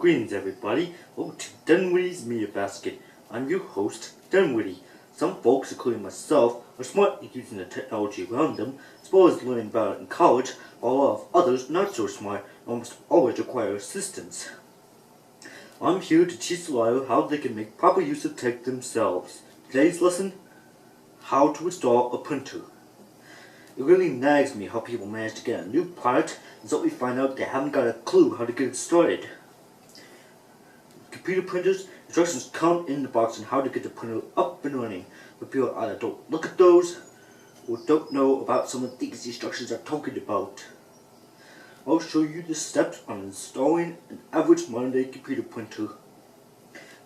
Greetings everybody, welcome to Dunwitty's Media Basket. I'm your host, Dunwitty. Some folks, including myself, are smart at using the technology around them, as well as learning about it in college, while a lot of others not so smart and almost always require assistance. I'm here to teach the liar how they can make proper use of tech themselves. Today's lesson, how to install a printer. It really nags me how people manage to get a new product and suddenly find out they haven't got a clue how to get it started. Computer printers, instructions come in the box on how to get the printer up and running, but people either don't look at those or don't know about some of the things the instructions are talking about. I'll show you the steps on installing an average modern day computer printer.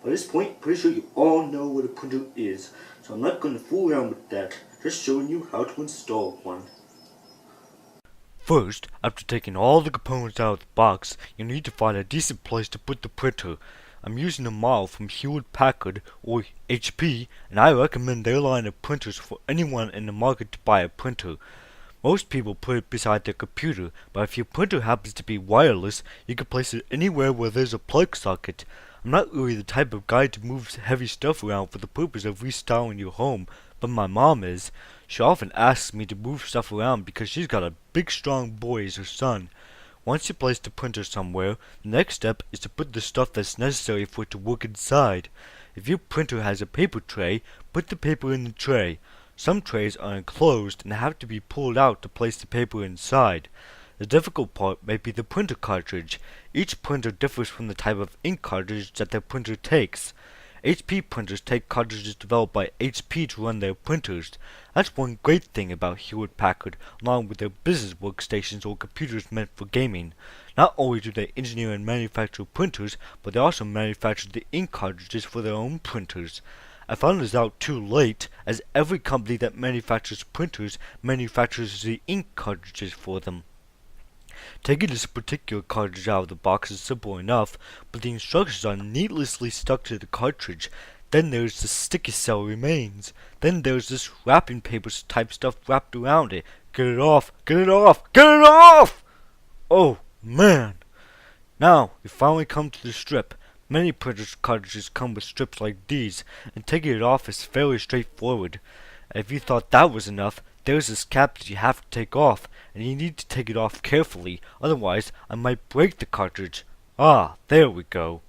By this point, pretty sure you all know what a printer is, so I'm not going to fool around with that, just showing you how to install one. First, after taking all the components out of the box, you need to find a decent place to put the printer. I'm using a model from Hewlett-Packard or HP, and I recommend their line of printers for anyone in the market to buy a printer. Most people put it beside their computer, but if your printer happens to be wireless, you can place it anywhere where there's a plug socket. I'm not really the type of guy to move heavy stuff around for the purpose of restyling your home, but my mom is. She often asks me to move stuff around because she's got a big strong boy as her son. Once you place the printer somewhere, the next step is to put the stuff that's necessary for it to work inside. If your printer has a paper tray, put the paper in the tray. Some trays are enclosed and have to be pulled out to place the paper inside. The difficult part may be the printer cartridge. Each printer differs from the type of ink cartridge that their printer takes. HP printers take cartridges developed by HP to run their printers. That's one great thing about Hewlett-Packard, along with their business workstations or computers meant for gaming. Not only do they engineer and manufacture printers, but they also manufacture the ink cartridges for their own printers. I found this out too late, as every company that manufactures printers manufactures the ink cartridges for them. Taking this particular cartridge out of the box is simple enough, but the instructions are needlessly stuck to the cartridge. Then there's the sticky cell remains. Then there's this wrapping paper type stuff wrapped around it. Get it off! Get it off! Get it off! Oh, man! Now, we finally come to the strip. Many printers' cartridges come with strips like these, and taking it off is fairly straightforward. And if you thought that was enough, there's this cap that you have to take off, and you need to take it off carefully, otherwise I might break the cartridge. Ah, there we go.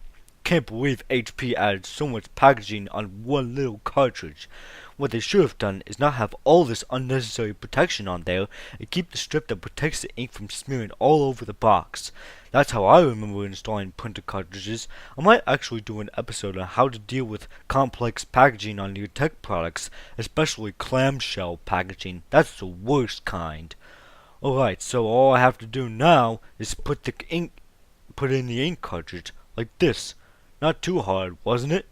Can't believe HP added so much packaging on one little cartridge. What they should have done is not have all this unnecessary protection on there and keep the strip that protects the ink from smearing all over the box. That's how I remember installing printer cartridges. I might actually do an episode on how to deal with complex packaging on your tech products, especially clamshell packaging. That's the worst kind. Alright, so all I have to do now is put in the ink cartridge, like this. Not too hard, wasn't it?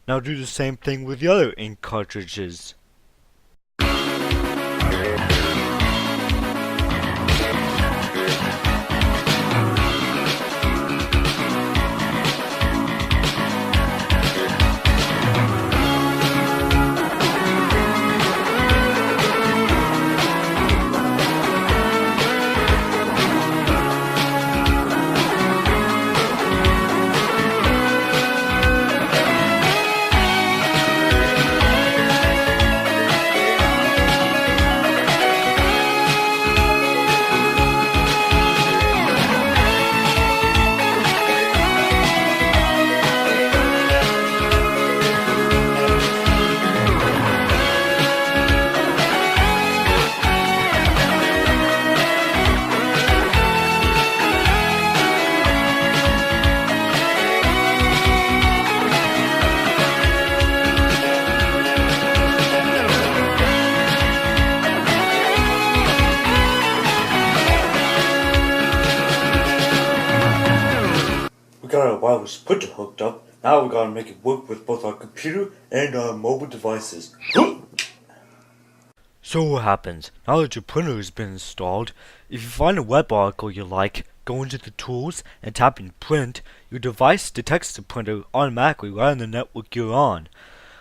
Now do the same thing with the other ink cartridges. We got our wireless printer hooked up. Now we gotta make it work with both our computer and our mobile devices. So what happens? Now that your printer has been installed, if you find a web article you like, go into the tools and tap in print, your device detects the printer automatically right on the network you're on.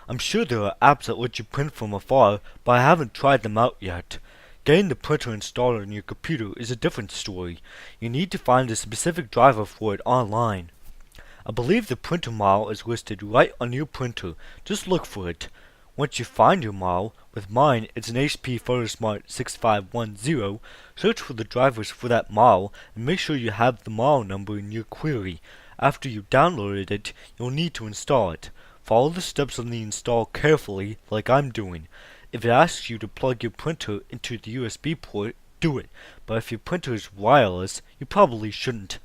I'm sure there are apps that let you print from afar, but I haven't tried them out yet. Getting the printer installed on your computer is a different story. You need to find a specific driver for it online. I believe the printer model is listed right on your printer. Just look for it. Once you find your model, with mine it's an HP PhotoSmart 6510, search for the drivers for that model and make sure you have the model number in your query. After you've downloaded it, you'll need to install it. Follow the steps on the install carefully, like I'm doing. If it asks you to plug your printer into the USB port, do it, but if your printer is wireless, you probably shouldn't.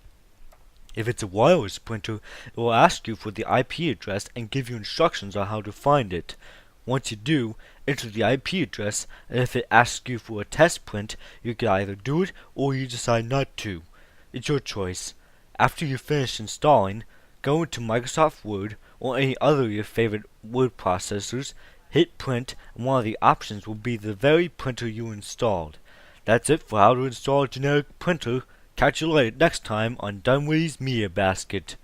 If it's a wireless printer, it will ask you for the IP address and give you instructions on how to find it. Once you do, enter the IP address, and if it asks you for a test print, you can either do it or you decide not to. It's your choice. After you finish installing, go into Microsoft Word or any other of your favorite word processors, hit print, and one of the options will be the very printer you installed. That's it for how to install a generic printer. Catch you later next time on Dunwitty's Media Basket.